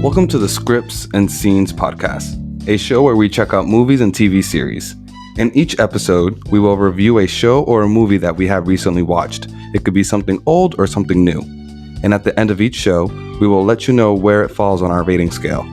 Welcome to the Scripts and Scenes podcast, a show where we check out movies and TV series. In each episode, we will review a show or a movie that we have recently watched. It could be something old or something new. And at the end of each show, we will let you know where it falls on our rating scale.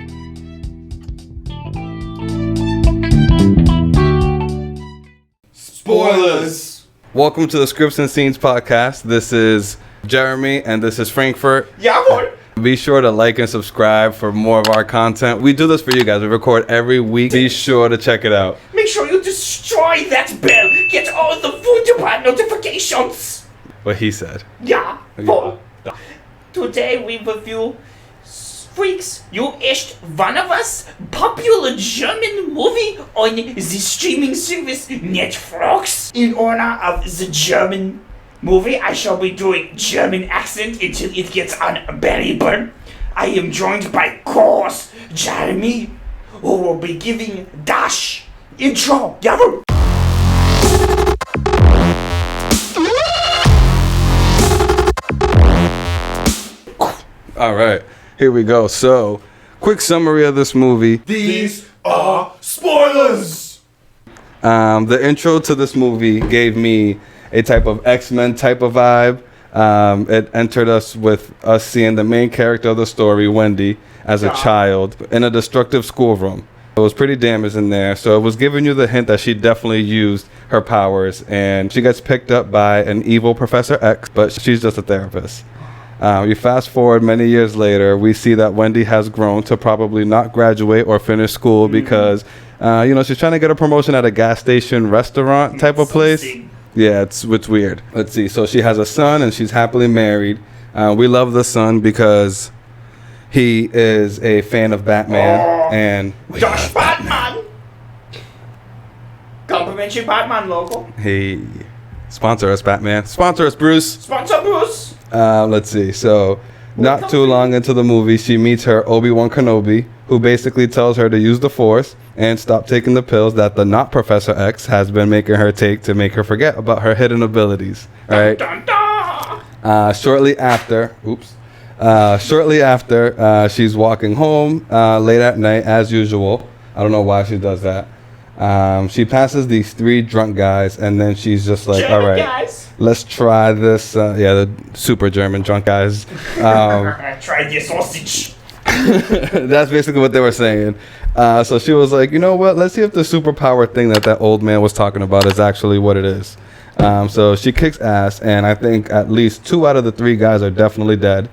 Spoilers! Welcome to the Scripts and Scenes podcast. This is Jeremy and this is Frankfurt. Yeah, boy! Be sure to like and subscribe for more of our content. We do this for you guys. We record every week. Be sure to check it out. Make sure you destroy that bell. Get all the food department notifications. What he said. Yeah, boy. Today we review Freaks, You Ist One of Us, popular German movie on the streaming service Netflix. In honor of the German movie, I shall be doing German accent until it gets unbearable. I am joined by course Jeremy, who will be giving Dash intro. Jawohl! All right, here we go. So, quick summary of this movie. These are spoilers! The intro to this movie gave me a type of X-Men type of vibe. It entered us with us seeing the main character of the story, Wendy, as a child in a destructive schoolroom. It was pretty damaged in there, so it was giving you the hint that she definitely used her powers, and she gets picked up by an evil Professor X, but she's just a therapist. You fast forward many years later, we see that Wendy has grown to probably not graduate or finish school because, she's trying to get a promotion at a gas station restaurant type of place. Yeah, it's weird. Let's see. So she has a son and she's happily married. We love the son because he is a fan of Batman and Josh Batman! Complimentary Batman logo. Hey, sponsor us, Batman. Sponsor us, Bruce. Sponsor Bruce. Let's see. So not too long into the movie, she meets her Obi-Wan Kenobi, who basically tells her to use the Force and stop taking the pills that the not Professor X has been making her take to make her forget about her hidden abilities. All right. Dun, dun, dun. Shortly after, she's walking home late at night as usual. I don't know why she does that. She passes these three drunk guys, and then she's just like, German all right, guys. let's try this. The super German drunk guys. Try this sausage. That's basically what they were saying. So she was like, you know what? Let's see if the superpower thing that old man was talking about is actually what it is. So she kicks ass, and I think at least 2 out of the 3 guys are definitely dead.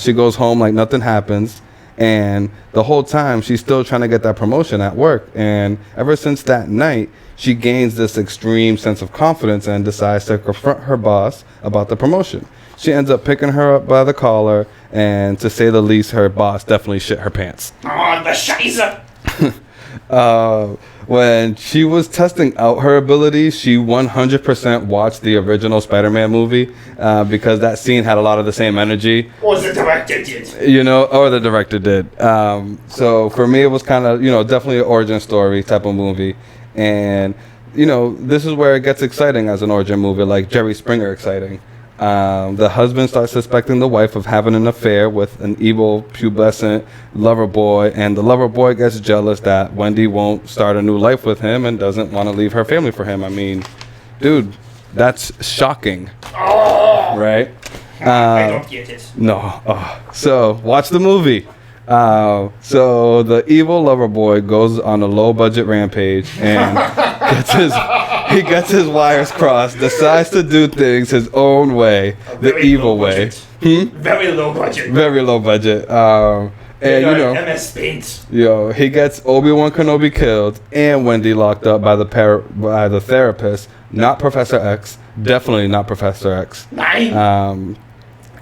She goes home like nothing happens. And the whole time, she's still trying to get that promotion at work. And ever since that night, she gains this extreme sense of confidence and decides to confront her boss about the promotion. She ends up picking her up by the collar, and to say the least, her boss definitely shit her pants. Oh, the Scheiße! When she was testing out her abilities, she 100% watched the original Spider-Man movie because that scene had a lot of the same energy. Or the director did. Or the director did. So for me, it was kind of, definitely an origin story type of movie. And, this is where it gets exciting as an origin movie, like Jerry Springer exciting. The husband starts suspecting the wife of having an affair with an evil, pubescent lover boy, and the lover boy gets jealous that Wendy won't start a new life with him and doesn't want to leave her family for him. I mean, dude, that's shocking. Oh! Right? I don't get it. No. So, watch the movie. So the evil lover boy goes on a low budget rampage and gets his wires crossed, decides to do things his own way, the evil way. Very low budget. Very low budget. And MS Paint. He gets Obi-Wan Kenobi killed and Wendy locked up by the therapist, not Professor X, definitely not Professor X. Nine.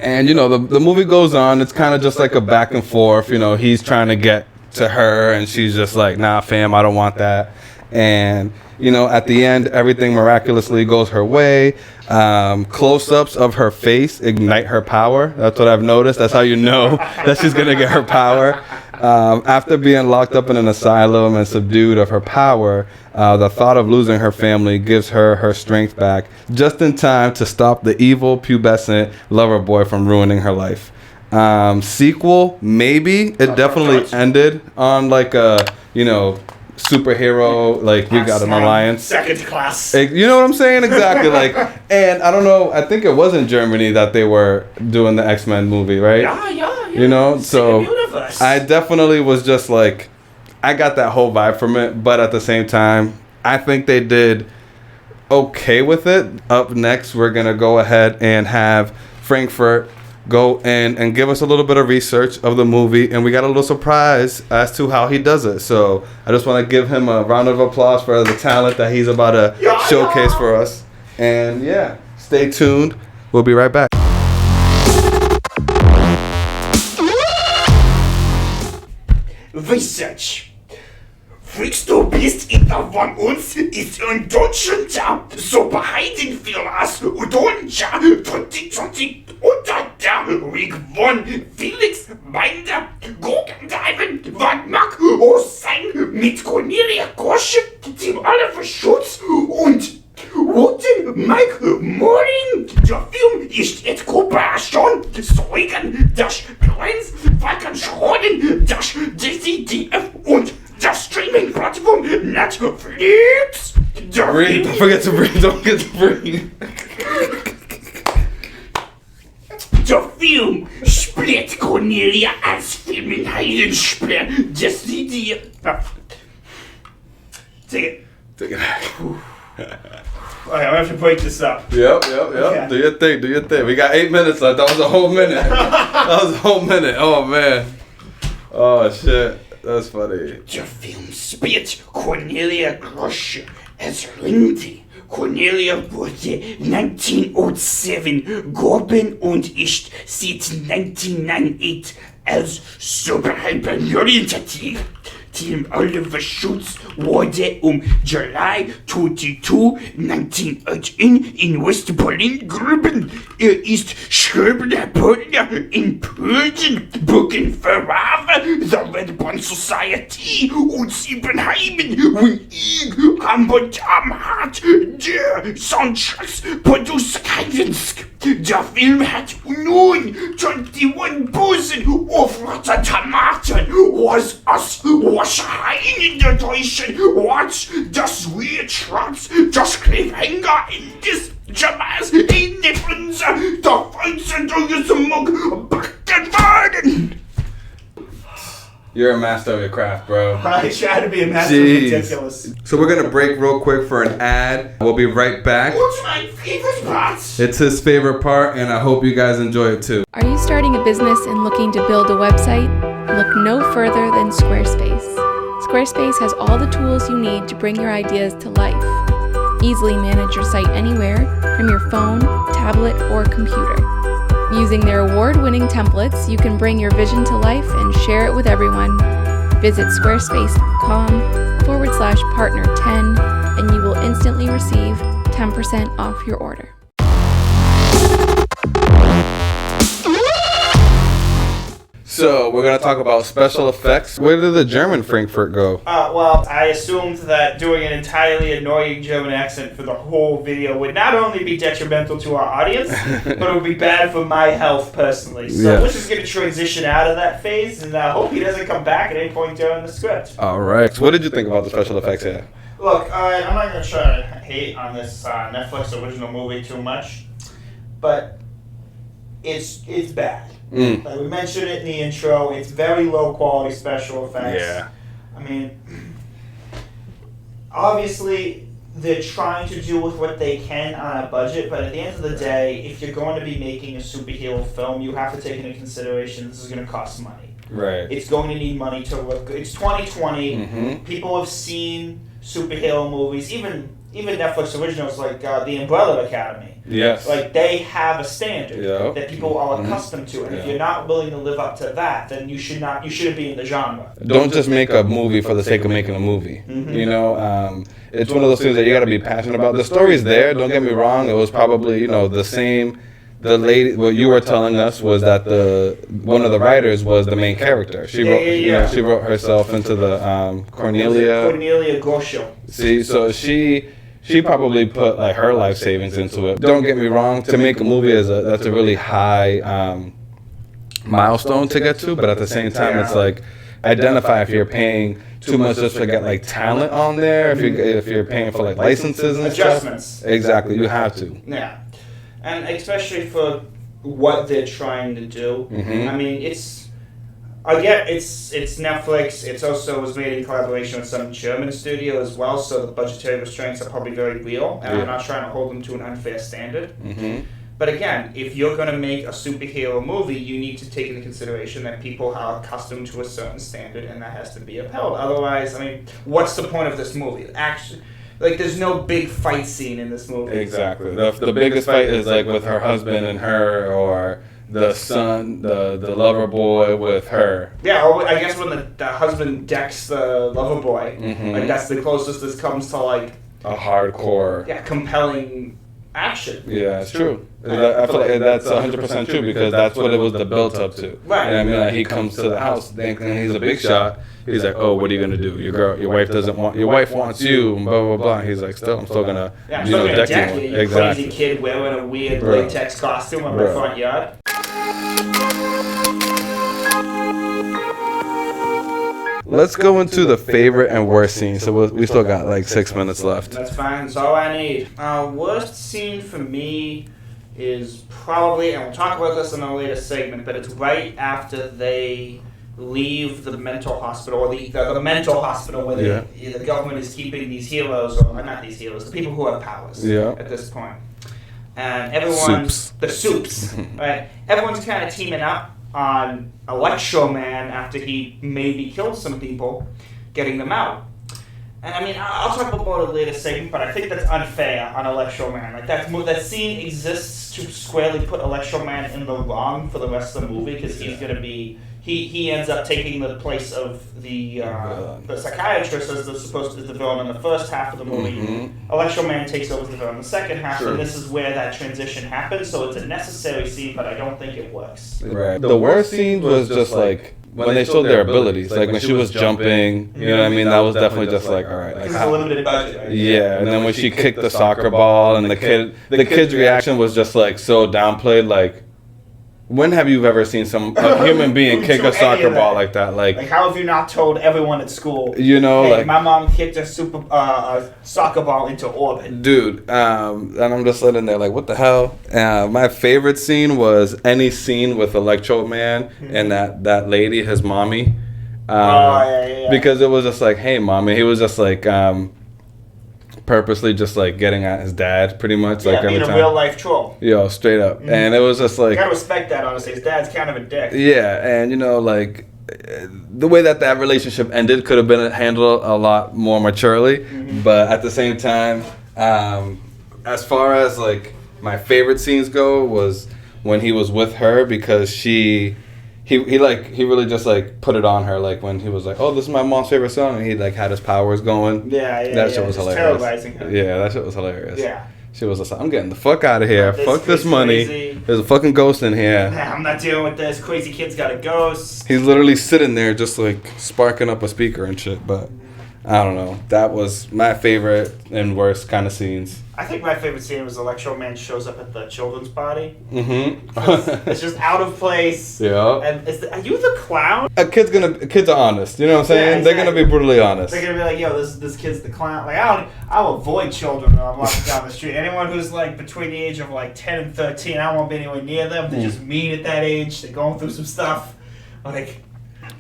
And, the movie goes on. It's kind of just like a back and forth. He's trying to get to her, and she's just like, nah, fam, I don't want that. And, at the end, everything miraculously goes her way. Close-ups of her face ignite her power. That's what I've noticed. That's how you know that she's going to get her power. After being locked up in an asylum and subdued of her power, the thought of losing her family gives her her strength back just in time to stop the evil, pubescent lover boy from ruining her life. Sequel, maybe. It definitely ended on like a, superhero, like we got an alliance. Second class. You know what I'm saying? Exactly. Like, and I don't know, I think it was in Germany that they were doing the X-Men movie, right? Yeah. So universe. I definitely was just like, I got that whole vibe from it, but at the same time, I think they did okay with it. Up next, we're going to go ahead and have Frankfurt go in and give us a little bit of research of the movie, and we got a little surprise as to how he does it. So I just want to give him a round of applause for the talent that he's about to showcase for us. And yeah, stay tuned. We'll be right back. Research. Freaks, du bist einer von uns, ist ein Deutscher, so beheiden wir das Udonja, 2020 unter der Week von Felix Binder, Gurkendiven, Van Mack, Hossein, mit Cornelia Kosche, Team Oliver Schutz und Roten Mike Morin. Der Film ist et Kooperation Zeugen, das Kleins, Falken Schroden, das DCDF und das Streaming-Plattform Netflix. Breathe. Don't forget to breathe. Don't forget to breathe. Der Film spielt Cornelia als Film in Heidenspler. Das sieht die... Take it. Okay, I'm gonna have to break this up. Yep. Okay. Do your thing. We got 8 minutes left. That was a whole minute. Oh, man. Oh, shit. That's funny. Der Film spielt Cornelia Grosche als Lindy. Cornelia wurde 1907 geboren und ist seit 1998 als Superheldenorientiert. Team Oliver Schutz wurde July 22, 1918 in West Berlin geboren. Ist schreibender Partner in Persian, Brückenverwahrer, the Red Bond Society und Siebenheimen und ich am Hart der Soundtracks-Producer Kajensk. Der Film hat nun 21% auf Rotten Tomatoes, was in der deutschen Watch, das Weird Traps, das Cliffhanger in des Jamas in der Fünfer, der Volksentschuldigung backen worden. You're a master of your craft, bro. I try to be a master of ridiculous. So we're going to break real quick for an ad. We'll be right back. What's my favorite part? It's his favorite part, and I hope you guys enjoy it too. Are you starting a business and looking to build a website? Look no further than Squarespace. Squarespace has all the tools you need to bring your ideas to life. Easily manage your site anywhere from your phone, tablet, or computer. Using their award-winning templates, you can bring your vision to life and share it with everyone. Visit squarespace.com/partner10 and you will instantly receive 10% off your order. So we're gonna talk about special effects. Where did the German Frankfurt go? Well, I assumed that doing an entirely annoying German accent for the whole video would not only be detrimental to our audience, but it would be bad for my health personally. So we're just going to transition out of that phase, and I hope he doesn't come back at any point during the script. All right. So what did you think about the special effects here? Look, I'm not going to try to hate on this Netflix original movie too much, but it's bad. Like we mentioned it in the intro, it's very low quality special effects. Yeah. I mean, obviously they're trying to do with what they can on a budget, but at the end of the day, if you're going to be making a superhero film, you have to take into consideration this is going to cost money. Right. It's going to need money to look good. It's 2020. Mm-hmm. People have seen superhero movies, even Netflix originals like The Umbrella Academy. Yes. Like, they have a standard that people are accustomed to, and if you're not willing to live up to that, then you shouldn't be in the genre. Don't just make a movie for the sake of making a movie. Mm-hmm. You know, it's one of those things that you got to be passionate about. The story's there. Don't get me wrong. It was probably the same. The lady, what you were telling us was that one of the writers was the main character. She wrote, she wrote herself into the Cornelia Grosche. See, so she probably put like her life savings into it. Don't get me wrong. To make a movie that's a really high milestone to get to, but at the same time, it's like identify if you're paying too much just to get like talent on there. If you're paying for like licenses and adjustments. stuff. Exactly, you have to. Yeah, and especially for what they're trying to do. Mm-hmm. I mean, it's Netflix. It's also was made in collaboration with some German studio as well, so the budgetary restraints are probably very real, and I'm not trying to hold them to an unfair standard. Mm-hmm. But again, if you're going to make a superhero movie, you need to take into consideration that people are accustomed to a certain standard, and that has to be upheld. Otherwise, I mean, what's the point of this movie? Actually, like, there's no big fight scene in this movie. Exactly. The biggest fight is like with her husband and her, or the son, the lover boy with her. Yeah, or I guess when the husband decks the lover boy, Mm-hmm. like that's the closest this comes to like A hardcore. compelling action. Yeah, it's true. I feel like that's 100% true because that's what it was the built up to. Right. And I mean, like, he comes to the house thinking he's a big shot. He's like, "Oh, what are you gonna do? Your wife wants you, and blah blah blah." And he's like, "I'm still gonna, Yeah, I'm still gonna deck you, you exactly." crazy kid wearing a weird Bro. latex costume in my Bro. front yard. Let's go into the favorite and worst scene. So we still got like 6 minutes left. That's fine. That's all I need. Worst scene for me is probably, and we'll talk about this in a later segment, but it's right after they leave the mental hospital, or the mental hospital where the government is keeping these heroes, or not these heroes, the people who have powers at this point. And everyone's, the soups, right? Everyone's kind of teaming up on Electro Man after he maybe killed some people, getting them out. And I mean, I'll talk about it later segment, but I think that's unfair on Electro Man. Like that scene exists to squarely put Electro Man in the wrong for the rest of the movie, because he's gonna be he ends up taking the place of the psychiatrist as the villain in the first half of the movie. Mm-hmm. Electro Man takes over as the villain in the second half, and this is where that transition happens. So it's a necessary scene, but I don't think it works. Right. The worst scene was just like when they showed their abilities, like when she was jumping. You know what I mean? That was definitely just like, all right, like Because it's a limited budget, right? yeah. And then when she kicked the soccer ball, and the kid's reaction was just like so downplayed. Like, when have you ever seen a human being kick a soccer ball like that? Like, how have you not told everyone at school? You know, hey, like, my mom kicked a soccer ball into orbit. Dude, and I'm just sitting there like, what the hell? My favorite scene was any scene with Electro Man and that lady, his mommy. Because it was just like, hey, mommy. He was just like purposely just like getting at his dad, pretty much. Yeah, like every being time. a real life troll. Yo, straight up. And it was just like, You gotta respect that, honestly. His dad's kind of a dick. yeah, and you know, like the way that relationship ended could have been handled a lot more maturely, but at the same time, as far as like my favorite scenes go, was when he was with her, because he really just like put it on her, like when he was like, oh, this is my mom's favorite song, and he like had his powers going. That shit was just hilarious. terrorizing her. Yeah, that shit was hilarious. Yeah. She was just like, I'm getting the fuck out of here. This Fuck this is money. crazy. There's a fucking ghost in here. I'm not dealing with this. Crazy kid's got a ghost. He's literally sitting there just like sparking up a speaker and shit, but I don't know. That was my favorite and worst kind of scenes. I think my favorite scene was Electro Man shows up at the children's party. Mm-hmm. It's just out of place. Yeah. And are you the clown? Kids are honest. You know what I'm saying? Yeah, They're gonna be brutally honest. They're gonna be like, yo, this kid's the clown. Like, I'll avoid children when I'm walking down the street. Anyone who's like between the age of like 10 and 13, I won't be anywhere near them. They're just mean at that age. They're going through some stuff. Like,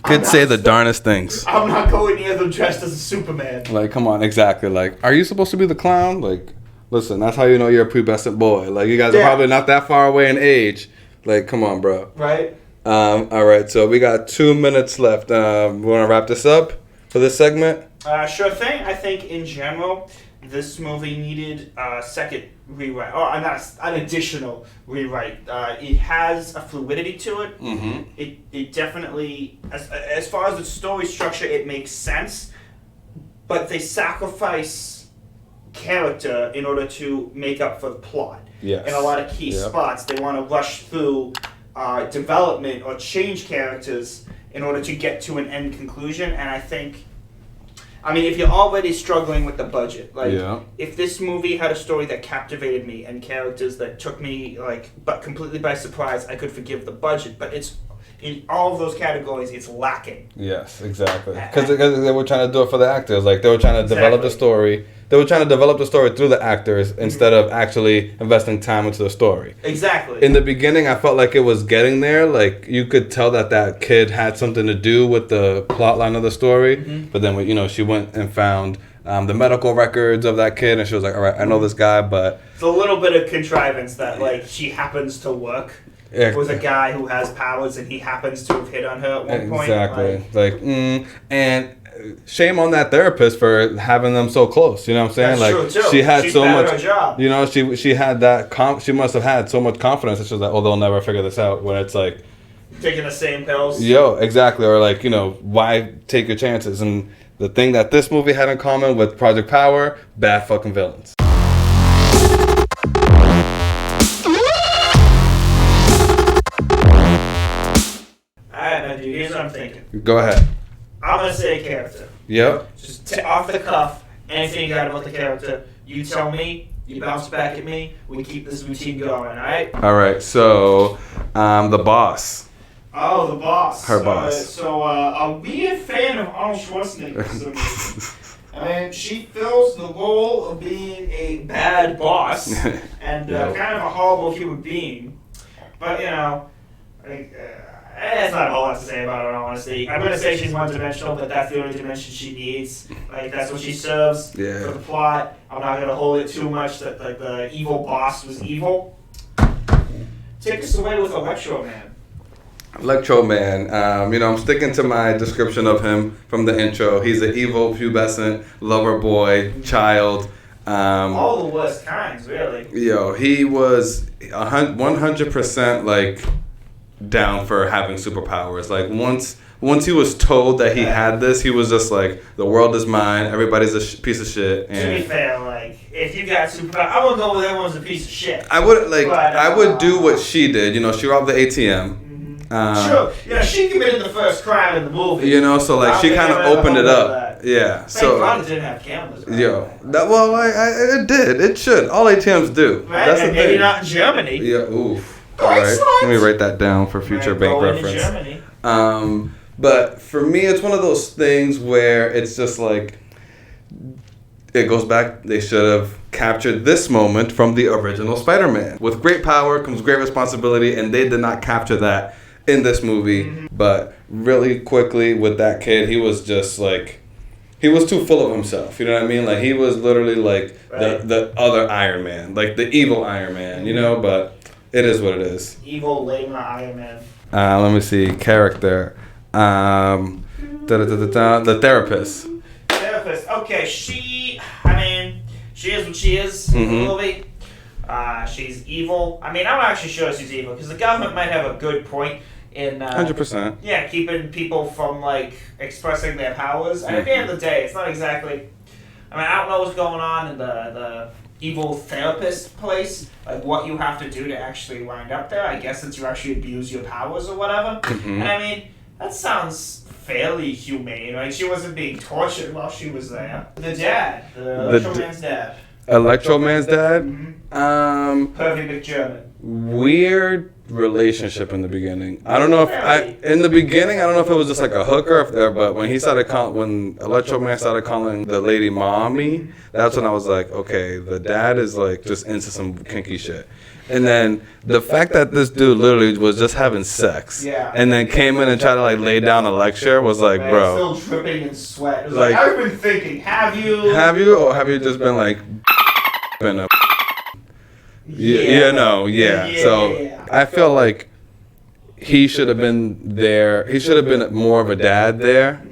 Kids say the darndest things. I'm not going near them dressed as a Superman. Like, come on, exactly. Like, are you supposed to be the clown? Like, listen, that's how you know you're a pubescent boy. Like, you guys are probably not that far away in age. Like, come on, bro. Right? All right, so we got 2 minutes left. We want to wrap this up for this segment? Sure thing. I think in general, this movie needed a second rewrite, or an additional rewrite. It has a fluidity to it. Mm-hmm. It definitely, as far as the story structure, it makes sense, but they sacrifice character in order to make up for the plot. Yes. In a lot of key spots, they want to rush through development or change characters in order to get to an end conclusion, and I think, I mean, if you're already struggling with the budget, like, if this movie had a story that captivated me and characters that took me, like, but completely by surprise, I could forgive the budget. But in all of those categories, it's lacking. Yes, exactly. Because they were trying to do it for the actors. Like, they were trying to develop the story. They were trying to develop the story through the actors instead of actually investing time into the story. Exactly. In the beginning, I felt like it was getting there. Like, you could tell that kid had something to do with the plot line of the story. But then, she went and found the medical records of that kid, and she was like, all right, I know this guy, but... It's a little bit of contrivance that, like, she happens to work with a guy who has powers, and he happens to have hit on her at one point. Exactly. And shame on that therapist for having them so close. You know what I'm saying? That's true, too. She had She's so bad at much. her job. You know, she had that. She must have had so much confidence that she was like, oh, they'll never figure this out. When it's like, taking the same pills. Exactly. Or like, why take your chances? And the thing that this movie had in common with Project Power, bad fucking villains. Alright, man, dude, here's what I'm thinking. Go ahead. I'm gonna say a character. Yep. Just off the cuff, anything you got about the character, you tell me, you bounce back at me, we keep this routine going, alright? Alright, so, the boss. Oh, the boss. Her boss. So, a weird fan of Arnold Schwarzenegger for some reason. I mean, she fills the role of being a bad boss and kind of a horrible human being. But, there's not a whole lot to say about her, honestly. I'm going to say she's one-dimensional, but that's the only dimension she needs. Like, that's what she serves for the plot. I'm not going to hold it too much that, like, the evil boss was evil. Take us away with Electro Man. Electro Man, I'm sticking to my description of him from the intro. He's an evil, pubescent, lover boy, child. All the worst kinds, really. He was 100% like down for having superpowers. Like once he was told that he had this, he was just like, the world is mine, everybody's a piece of shit. And to be fair, like, if you got superpowers, I wouldn't go with everyone's a piece of shit. I would do what she did. She robbed the ATM. Sure. She committed the first crime in the movie. So like she kind of opened it up. Yeah. So Thank God it didn't have cameras. Right? It did. It should. All ATMs do. Right? That's and the maybe thing. not in Germany. Yeah. Oof. All right. Let me write that down for future bank reference. Germany. But for me, it's one of those things where it's just like, it goes back. They should have captured this moment from the original Spider-Man. With great power comes great responsibility, and they did not capture that in this movie. But really quickly with that kid, he was just like, he was too full of himself. You know what I mean? Like, he was literally like the other Iron Man, like the evil Iron Man. But it is what it is. Evil lame Iron Man. Let me see. Character. The therapist. Therapist. Okay, she is what she is in the movie. She's evil. I'm not actually sure she's evil, because the government might have a good point in 100%. Yeah, keeping people from like expressing their powers. And at the end of the day, it's not exactly. I don't know what's going on in the evil therapist place, like what you have to do to actually wind up there. I guess it's you actually abuse your powers or whatever. And that sounds fairly humane. Like, she wasn't being tortured while she was there. The dad, the Electro Man's dad. Electro Man's dad? Perfect McGerman. Weird relationship in the beginning. I don't know if in the beginning, I don't know if it was just like a hooker, but when when Electro Man started calling the lady mommy, that's when I was like, okay, the dad is like just into some kinky shit. And then the fact that this dude literally was just having sex, and then came in and tried to like lay down a lecture was like, bro, still dripping in sweat. It was like, I've been thinking, have you, or have you just been like, been a So I feel like he should have been there. He should have been more of a dad there.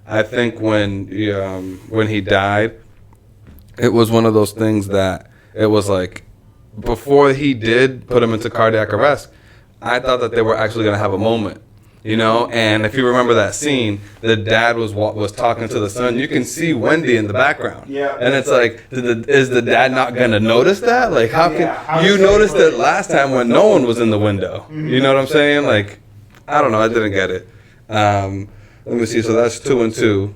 I think when he died, it was one of those things that it was like, before he did put him into cardiac arrest, I thought that they were actually going to have a moment. And if you remember that scene, the dad was talking to the son. You can see Wendy in the background. Yeah. And it's like, is the dad not going to notice that? Like, how can you notice it last time when no one was in the window? You know what I'm saying? Like, I don't know. I didn't get it. Let me see. So that's 2 and 2.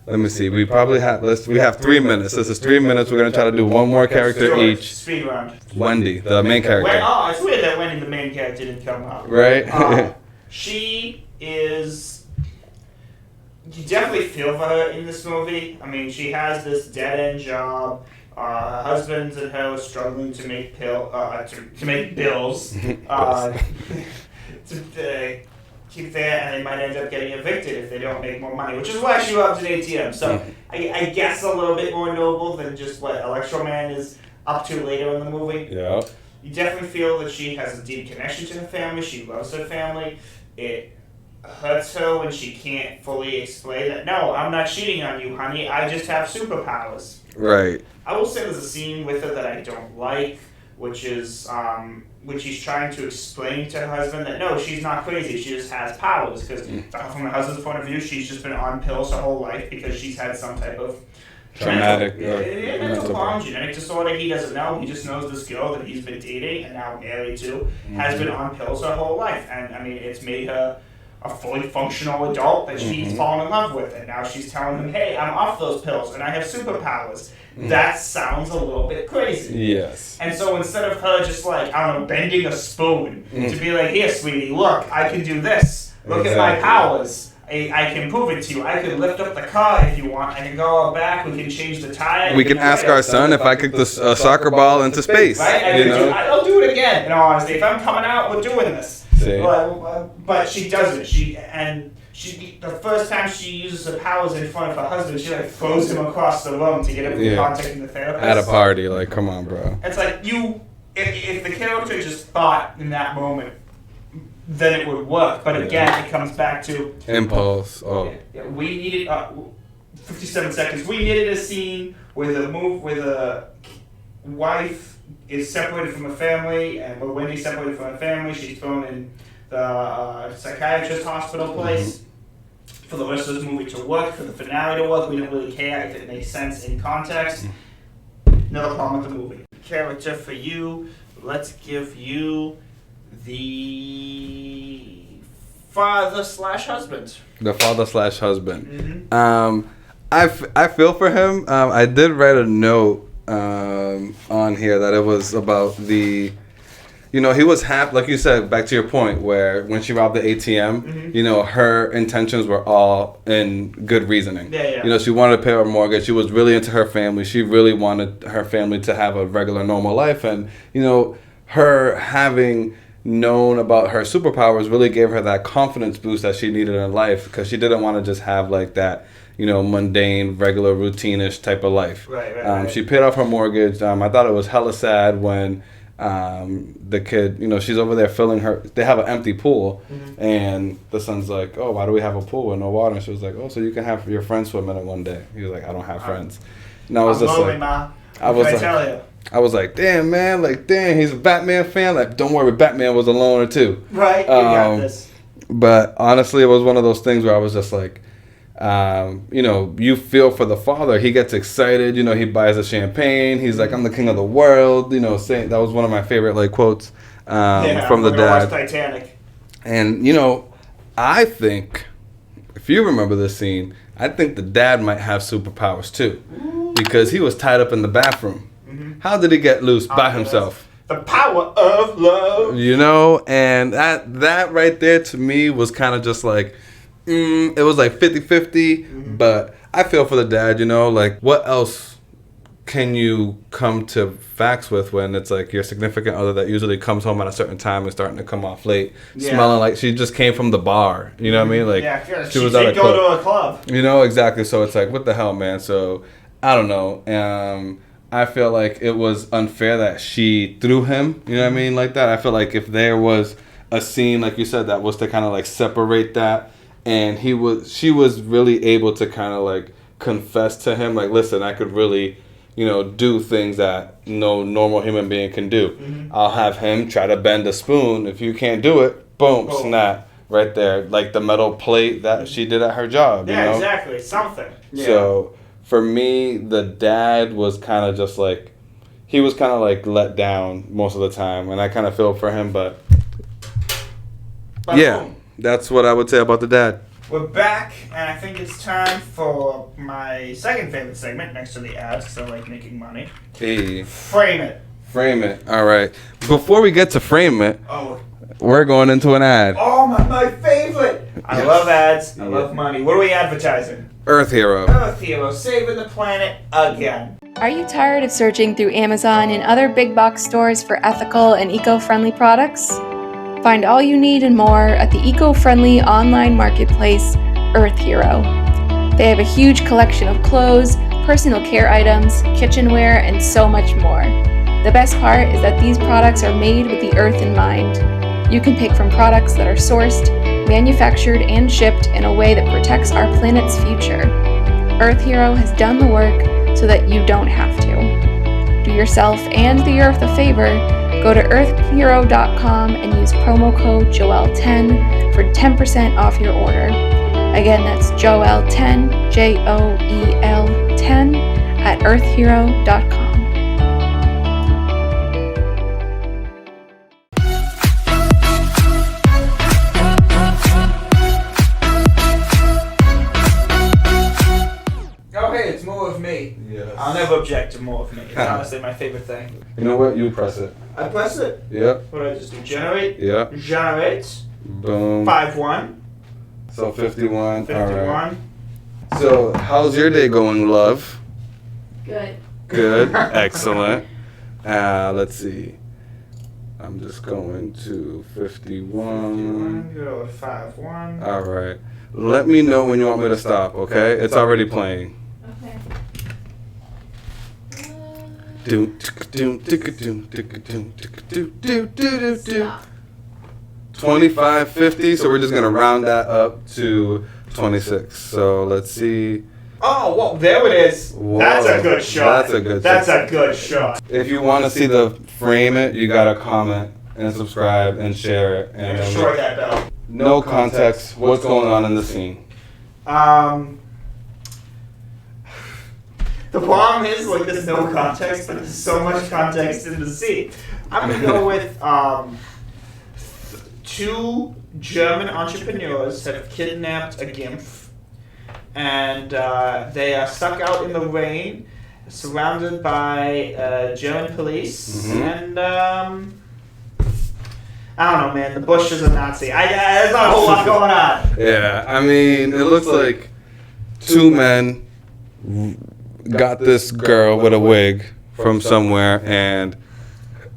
Let me see. We have 3 minutes. This is 3 minutes. We're going to try to do one more character each. Speed round. Wendy, the main character. It's weird that when pretending the main character didn't come up. Right. She is. You definitely feel for her in this movie. I mean, she has this dead-end job. Her husband and her are struggling to make to make bills. To keep there, and they might end up getting evicted if they don't make more money, which is why she robs an ATM. So I guess a little bit more noble than just what Electro Man is up to later in the movie. Yeah. You definitely feel that she has a deep connection to her family. She loves her family. It hurts her when she can't fully explain that, no, I'm not cheating on you, honey. I just have superpowers. Right. I will say there's a scene with her that I don't like, which is when she's trying to explain to her husband that no, she's not crazy, she just has powers. Because from her husband's point of view, she's just been on pills her whole life because she's had some type of traumatic mental problem, genetic disorder. He doesn't know. He just knows this girl that he's been dating and now married to has been on pills her whole life. And I mean, it's made her a fully functional adult that she's fallen in love with. And now she's telling him, hey, I'm off those pills and I have superpowers. That sounds a little bit crazy. Yes. And so instead of her just like, I don't know, bending a spoon to be like, here, sweetie, look, I can do this. Look at my powers. I can prove it to you. I can lift up the car if you want. I can go out back. We can change the tire. We can ask our son if I kick the soccer ball into space. Right? I'll do it again, in all honesty. If I'm coming out, we're doing this. But she doesn't. The first time she uses her powers in front of her husband, she like throws him across the room to get him from contacting the therapist. At a party, like, come on, bro. It's like if the character just thought in that moment, then it would work. But again, it comes back to impulse. We needed 57 seconds. We needed a scene where the wife is separated from her family, and where Wendy's separated from her family. She's thrown in the psychiatrist hospital place. For the rest of this movie to work, for the finale to work, we don't really care if it makes sense in context. Another problem with the movie. Character for you, let's give you the father/husband. The father/husband. I feel for him. I did write a note on here that it was about the. You know, he was happy, like you said, back to your point, where when she robbed the ATM, you know, her intentions were all in good reasoning. You know, she wanted to pay her mortgage. She was really into her family. She really wanted her family to have a regular, normal life. And, you know, her having known about her superpowers really gave her that confidence boost that she needed in life, because she didn't want to just have, like, that, you know, mundane, regular, routine-ish type of life. Right. She paid off her mortgage. I thought it was hella sad when... the kid, you know, she's over there filling they have an empty pool, and the son's like, oh, why do we have a pool with no water? And she was like, oh, so you can have your friends swim in it one day. He was like, I don't have friends. And I was just like, I was like, damn, man, like, damn, he's a Batman fan. Like, don't worry, Batman was a loner too. Right, you got this. But honestly, it was one of those things where I was just like, you know, you feel for the father. He gets excited. You know, he buys a champagne. He's like, I'm the king of the world. You know, saying that was one of my favorite like quotes from the dad. Titanic. And you know, I think if you remember this scene, I think the dad might have superpowers too, because he was tied up in the bathroom. How did he get loose by himself? The power of love. You know, and that right there to me was kind of just like. It was like 50-50, but I feel for the dad, you know, like what else can you come to facts with when it's like your significant other that usually comes home at a certain time and starting to come off late, smelling like she just came from the bar, you know what I mean? Like she was at a club. Go to a club. You know, exactly. So it's like, what the hell, man? So I don't know. I feel like it was unfair that she threw him, you know what I mean, like that. I feel like if there was a scene, like you said, that was to kind of like separate that. And she was really able to kind of like confess to him, like, listen, I could really, you know, do things that no normal human being can do. I'll have him try to bend a spoon. If you can't do it, boom, snap, right there. Like the metal plate that she did at her job, you know? Exactly, something. Yeah. So for me, the dad was kind of just like, he was kind of like let down most of the time. And I kind of feel for him, but yeah. That's what I would say about the dad. We're back, and I think it's time for my second favorite segment next to the ads, because I like making money. Hey. Frame it. Frame it. All right. Before we get to frame it, Oh, we're going into an ad. oh my favorite. I love ads. I love money. What are we advertising? Earth Hero. Earth Hero, saving the planet again. Are you tired of searching through Amazon and other big box stores for ethical and eco-friendly products? Find all you need and more at the eco-friendly online marketplace, Earth Hero. They have a huge collection of clothes, personal care items, kitchenware, and so much more. The best part is that these products are made with the earth in mind. You can pick from products that are sourced, manufactured, and shipped in a way that protects our planet's future. Earth Hero has done the work so that you don't have to. Do yourself and the earth a favor. Go to earthhero.com and use promo code Joel10 for 10% off your order. Again, that's Joel10, Joel10 at earthhero.com. Oh, hey, it's more of me. Yes. I'll never object to more of me. It's honestly my favorite thing. You know what? You press it. I press it. Yep. What do I just do? Generate? Yep. Generate. Boom. 5-1. So 51. 51. All right. So how's your day going, love? Good. Good. Excellent. Let's see. I'm just going to 51. Go 5-1. All right. Let me know when you want me to stop, okay? It's already playing. Okay. Doom, doom, doom, doom, doom. Stop. 25.50. So we're just gonna round that up to 26. So let's see. Oh, well, there it is. Whoa. That's a good shot. That's a good That's shot. a good shot. If you want to see the frame it, you gotta comment and subscribe and share it. And then Destroy that bell. no context. What's going on in the scene? The problem is, like, there's no context, but there's so much context in the scene. I'm gonna go with two German entrepreneurs have kidnapped a gimp, and they are stuck out in the rain, surrounded by German police, and I don't know, man. The Bush is a Nazi. There's not a whole lot going on. Yeah, I mean, it looks like two men got this girl with a wig from somewhere, and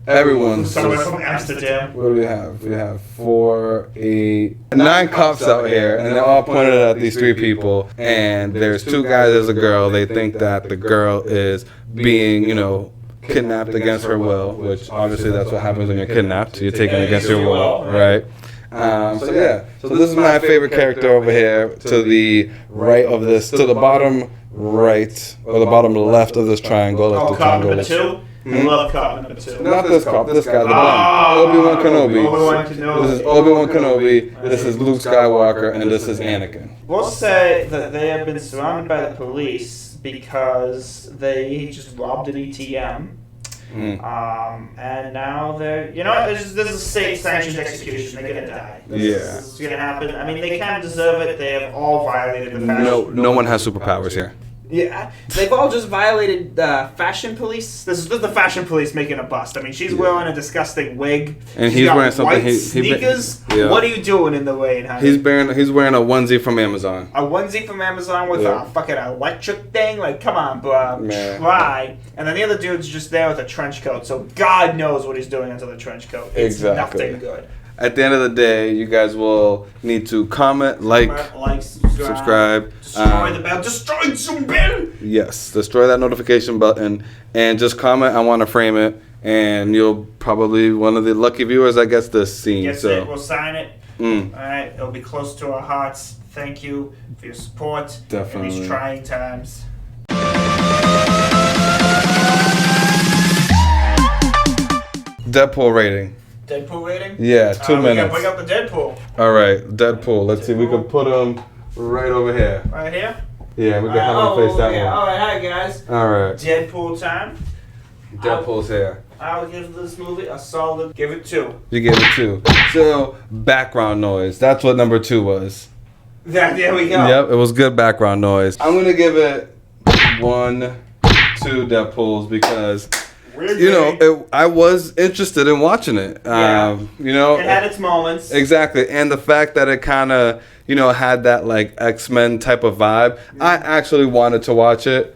everyone's Someone just, from Amsterdam. what do we have? We have 4, 8, 9 cops out here, and they're all pointed at these 3 people, and there's 2 guys, there's a girl. They think that the girl is being, kidnapped against her will, which obviously that's what happens when you're kidnapped. You're taken against your will, right? So this is my favorite character over here to the right of this, to the bottom right, or the bottom left of this triangle. Oh, the cop triangle number 2? I love cop number 2. Not this cop, this guy, the blonde. Obi-Wan Kenobi. Obi-Wan Kenobi. This is Obi-Wan Kenobi, this is Luke Skywalker, and this is Anakin. We'll say that they have been surrounded by the police because they just robbed an ATM. And now they're, this is a state-sanctioned execution. They're gonna die. This is gonna happen. I mean, they kind of deserve it. They have all violated the fashion. No one has superpowers here. Yeah, they've all just violated fashion police. This is the fashion police making a bust. I mean, she's wearing a disgusting wig. And She's he's got wearing something. white sneakers. Yeah. What are you doing in the rain, honey? He's wearing a onesie from Amazon. A onesie from Amazon with a fucking electric thing? Like, come on, bro. Man. Try. And then the other dude's just there with a trench coat, so God knows what he's doing under the trench coat. It's Exactly. nothing good. At the end of the day, you guys will need to comment, like, subscribe. Destroy the bell. Destroy some bell! Yes, destroy that notification button and just comment, I want to frame it, and you'll probably one of the lucky viewers that gets this scene. Gets so. it. We'll sign it. Alright, it'll be close to our hearts. Thank you for your support Definitely. in these trying times. Deadpool rating. Deadpool rating? Yeah, 2 minutes. We gotta bring up the Deadpool. All right, Deadpool. Let's see. We can put him right over here. Right here? Yeah, we can have him face that one. Alright, hi guys. All right. Deadpool time. Deadpool's here. I would give this movie a solid, give it 2. You gave it 2. So background noise. That's what number 2 was. There we go. Yep, it was good background noise. I'm gonna give it 1, 2 Deadpools because I was interested in watching it. Yeah. It had its moments. Exactly, and the fact that it kind of, had that like X-Men type of vibe, I actually wanted to watch it.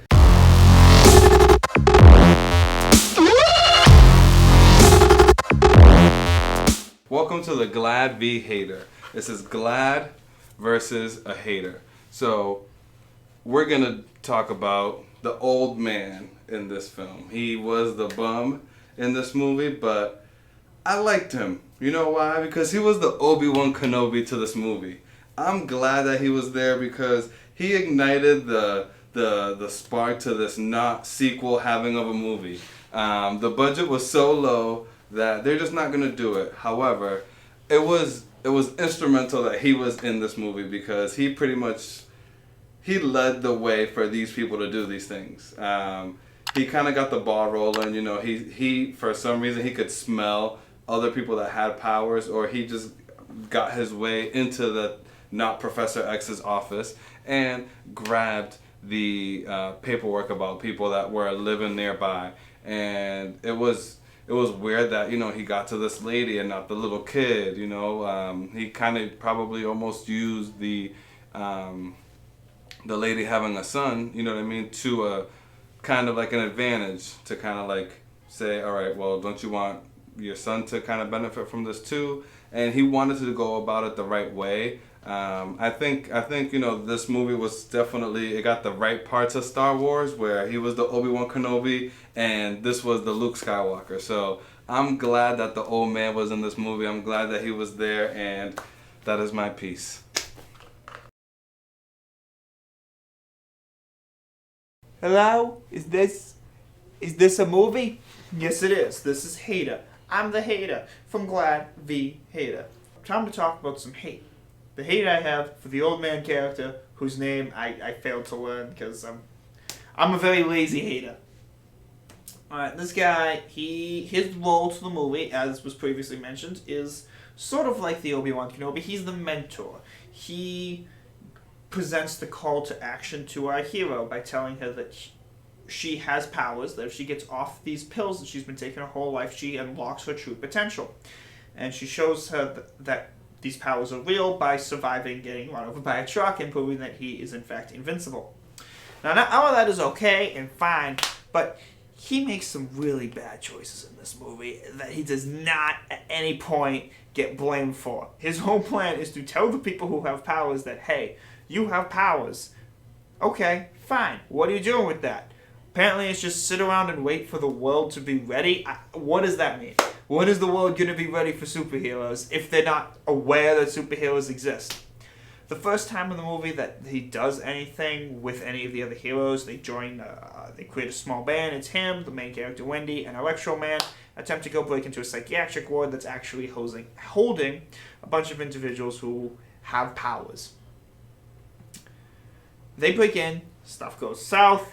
Welcome to the Glad v. Hater. This is Glad versus a hater. So, we're going to talk about the old man in this film. He was the bum in this movie, but I liked him. You know why? Because he was the Obi-Wan Kenobi to this movie. I'm glad that he was there because he ignited the spark to this not sequel having of a movie. The budget was so low that they're just not gonna do it. However, it was instrumental that he was in this movie because he led the way for these people to do these things. He kind of got the ball rolling. He for some reason he could smell other people that had powers, or he just got his way into the not Professor X's office and grabbed the paperwork about people that were living nearby. And it was weird that he got to this lady and not the little kid. He kind of probably almost used the lady having a son, to a kind of like an advantage to kind of like say, all right, well, don't you want your son to kind of benefit from this too? And he wanted to go about it the right way. I think this movie was definitely, it got the right parts of Star Wars where he was the Obi-Wan Kenobi and this was the Luke Skywalker. So I'm glad that the old man was in this movie. I'm glad that he was there, and that is my piece. Hello? Is this a movie? Yes, it is. This is Hater. I'm the hater from Glad v. Hater. Time to talk about some hate. The hate I have for the old man character, whose name I failed to learn because I'm a very lazy hater. Alright, this guy, his role to the movie, as was previously mentioned, is sort of like the Obi-Wan Kenobi. He's the mentor. He presents the call to action to our hero by telling her that she has powers, that if she gets off these pills that she's been taking her whole life, she unlocks her true potential. And she shows her that these powers are real by surviving getting run over by a truck and proving that he is in fact invincible. Now, not all of that is okay and fine, but he makes some really bad choices in this movie that he does not at any point get blamed for. His whole plan is to tell the people who have powers that, hey, you have powers. Okay, fine. What are you doing with that? Apparently it's just sit around and wait for the world to be ready. What does that mean? When is the world going to be ready for superheroes if they're not aware that superheroes exist? The first time in the movie that he does anything with any of the other heroes, they create a small band. It's him, the main character Wendy, and Electro Man attempt to go break into a psychiatric ward that's actually holding a bunch of individuals who have powers. They break in, stuff goes south.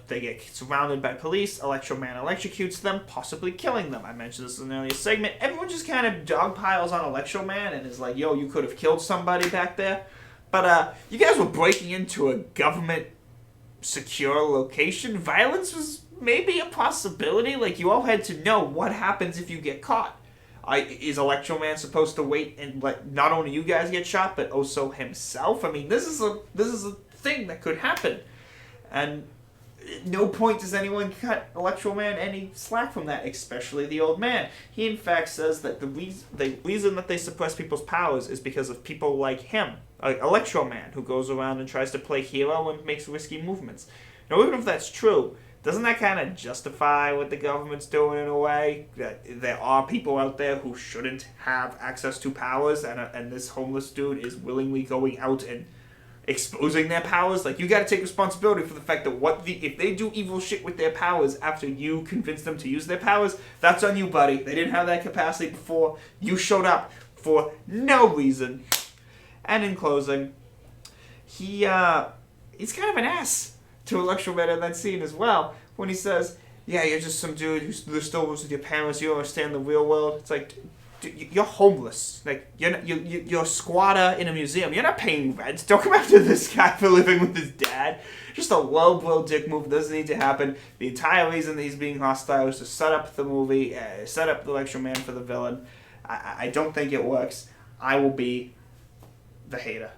They get surrounded by police. Electro Man electrocutes them, possibly killing them. I mentioned this in an earlier segment. Everyone just kind of dogpiles on Electro Man and is like, yo, you could have killed somebody back there. But you guys were breaking into a government secure location. Violence was maybe a possibility. Like, you all had to know what happens if you get caught. Is Electro Man supposed to wait and let not only you guys get shot, but also himself? I mean, this is a thing that could happen. And no point does anyone cut Electro Man any slack from that, especially the old man. He in fact says that the reason that they suppress people's powers is because of people like him, like Electro Man, who goes around and tries to play hero and makes risky movements. Now, even if that's true, doesn't that kind of justify what the government's doing in a way? That there are people out there who shouldn't have access to powers, and this homeless dude is willingly going out and exposing their powers? Like, you got to take responsibility for the fact that if they do evil shit with their powers after you convince them to use their powers, that's on you, buddy. They didn't have that capacity before. You showed up for no reason. And in closing, he's kind of an ass to Electro Man in that scene as well, when he says, yeah, you're just some dude who still lives with your parents, you don't understand the real world. It's like, you're homeless. Like, you're a squatter in a museum. You're not paying rent. Don't come after this guy for living with his dad. Just a low blow dick move. Doesn't need to happen. The entire reason that he's being hostile is to set up the movie, set up the Electro Man for the villain. I don't think it works. I will be the hater.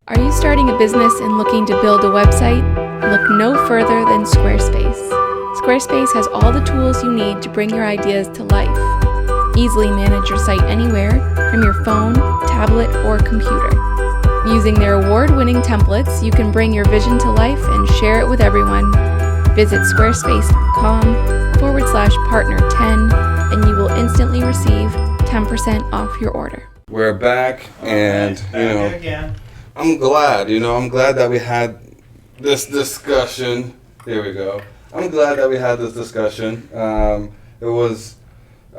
Are you starting a business and looking to build a website? Look no further than Squarespace. Squarespace has all the tools you need to bring your ideas to life. Easily manage your site anywhere from your phone, tablet, or computer. Using their award-winning templates, you can bring your vision to life and share it with everyone. Visit squarespace.com/partner10 and you will instantly receive 10% off your order. We're back, and Again. I'm glad that we had this discussion. Here we go. I'm glad that we had this discussion. I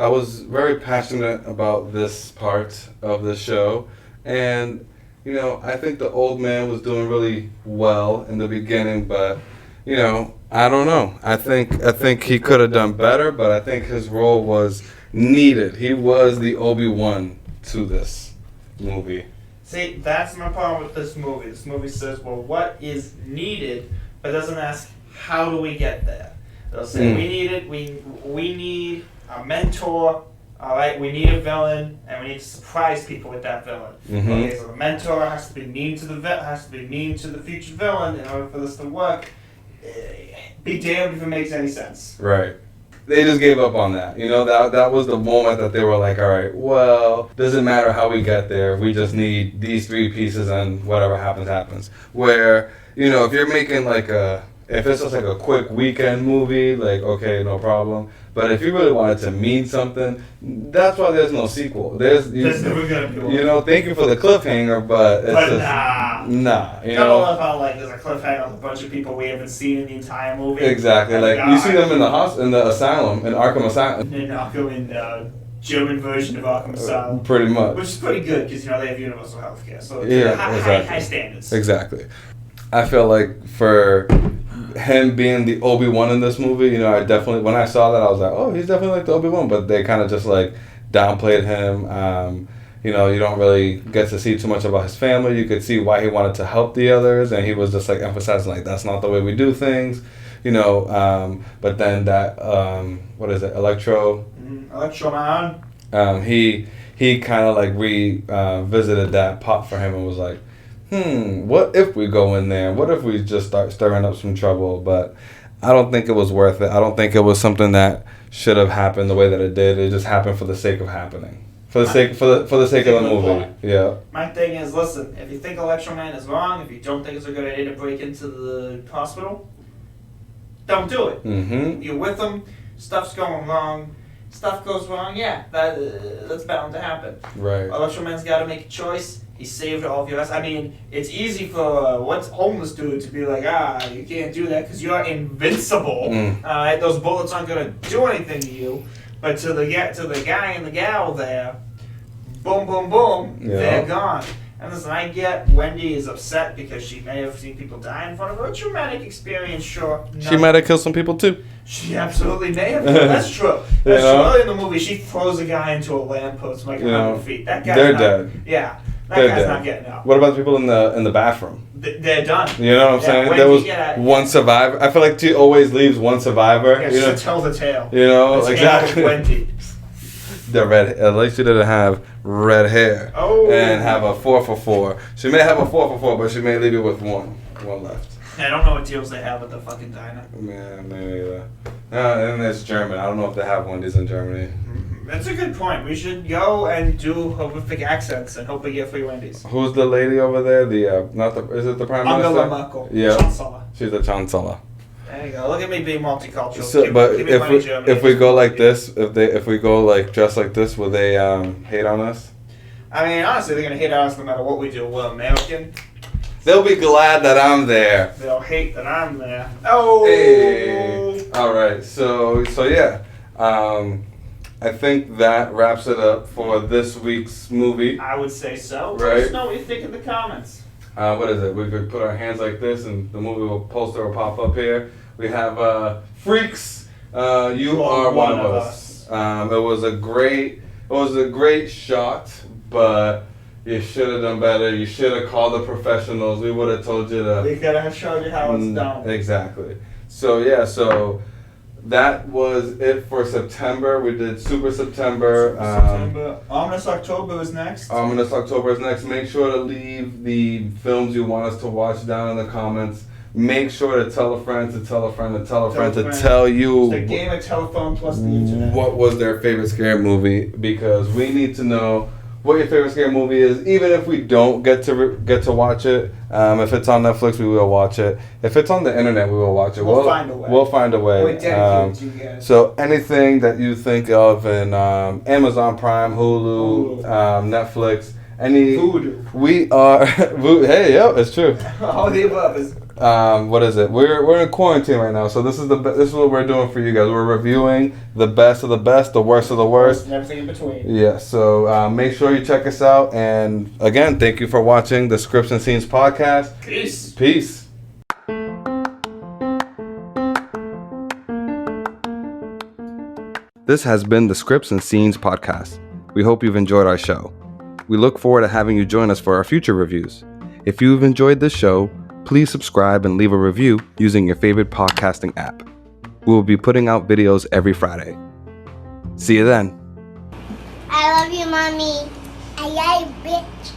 was very passionate about this part of the show, and I think the old man was doing really well in the beginning, but I don't know. I think he could have done better, but I think his role was needed. He was the Obi-Wan to this movie. See, that's my problem with this movie. This movie says, well, what is needed, but doesn't ask, how do we get there? They'll say, we need a mentor, all right? We need a villain, and we need to surprise people with that villain. Mm-hmm. Okay, so the mentor has to be mean to the future villain in order for this to work. Be damned if it makes any sense. Right. They just gave up on that. That was the moment that they were like, all right, well, doesn't matter how we get there. We just need these 3 pieces and whatever happens, happens. Where, if you're making if it's just like a quick weekend movie, okay, no problem. But if you really want it to mean something, that's why there's no sequel. There's never gonna be one. Thank you for the cliffhanger, but it's just, nah. I don't love how there's a cliffhanger with a bunch of people we haven't seen in the entire movie. Exactly. You see them in the asylum, in Arkham Asylum. In the German version of Arkham Asylum. Pretty much. Which is pretty good because they have universal healthcare, so high standards. Exactly. I feel like for him being the Obi-Wan in this movie, I definitely, when I saw that, I was like, oh, he's definitely like the Obi-Wan, but they kind of just downplayed him. You don't really get to see too much about his family. You could see why he wanted to help the others, and he was just emphasizing that's not the way we do things, but then that what is it, Electro Man. He kind of revisited that pop for him and was like, what if we go in there? What if we just start stirring up some trouble? But I don't think it was worth it. I don't think it was something that should have happened the way that it did. It just happened for the sake of happening. For the sake of the movie. Yeah. My thing is, listen, if you think Electro Man is wrong, if you don't think it's a good idea to break into the hospital, don't do it. Mm-hmm. You're with them, stuff's going wrong. Stuff goes wrong, that's bound to happen. Right. Electro Man's got to make a choice. He saved all of your ass. I mean, it's easy for what's homeless dude to be like, you can't do that because you're invincible. Alright, those bullets aren't gonna do anything to you. But to the guy and the gal there, boom, boom, boom, they're gone. And listen, I get Wendy is upset because she may have seen people die in front of her. A traumatic experience, sure. No. She might have killed some people too. She absolutely may have. That's true. That's true. Early in the movie, she throws a guy into a lamppost 100 feet. That guy's dead. Yeah. That guy's not getting out. What about the people in the bathroom? They're done. You know what I'm saying? There was one survivor. I feel like she always leaves one survivor. Yeah, to tell the tale. Exactly. Wendy. The red. At least she didn't have red hair. Oh. And have a 4 for 4. She may have a 4 for 4, but she may leave it with one left. I don't know what deals they have at the fucking diner. Man, me neither. And it's German. I don't know if they have Wendy's in Germany. That's a good point. We should go and do horrific accents and hope we get free Wendy's. Who's the lady over there? Is it the Prime Minister? Angela Merkel. Yeah. Chancellor. She's the Chancellor. There you go. Look at me being multicultural. So, but if we go like this, if we go dressed like this, will they hate on us? I mean, honestly, they're gonna hate on us no matter what we do. We're American. They'll be glad that I'm there. They'll hate that I'm there. Oh. Hey. All right. So yeah. I think that wraps it up for this week's movie. I would say so. Right. Let us know what you think in the comments. What is it? We could put our hands like this and the movie poster will pop up here. We have Freaks, You Are One of Us. It was a great was a great shot, but you should have done better. You should have called the professionals. We would have told you to. We could have showed you how it's done. Exactly. So yeah, so that was it for September. We did Super September. September. Ominous October is next. Ominous October is next. Make sure to leave the films you want us to watch down in the comments. Make sure to tell a friend to tell a friend to tell a friend to tell you It's the game of telephone plus the internet. what was their favorite scary movie, because we need to know what your favorite scary movie is, even if we don't get to watch it. If it's on Netflix, we will watch it. If it's on the internet, we will watch it. We'll find a way. We'll find a way. We're dedicated to you guys. So anything that you think of in Amazon Prime, Hulu, Netflix, any Voodoo. we are. Hey, yo, it's true. All the above is. What is it? We're in quarantine right now, so this is what we're doing for you guys. We're reviewing the best of the best, the worst of the worst, And everything in between. yeah. So make sure you check us out, and again, thank you for watching the Scripts and Scenes podcast. Peace. Peace. This has been the Scripts and Scenes podcast. We hope you've enjoyed our show. We look forward to having you join us for our future reviews. If you've enjoyed this show, please subscribe and leave a review using your favorite podcasting app. We will be putting out videos every Friday. See you then. I love you, Mommy. I love you, bitch.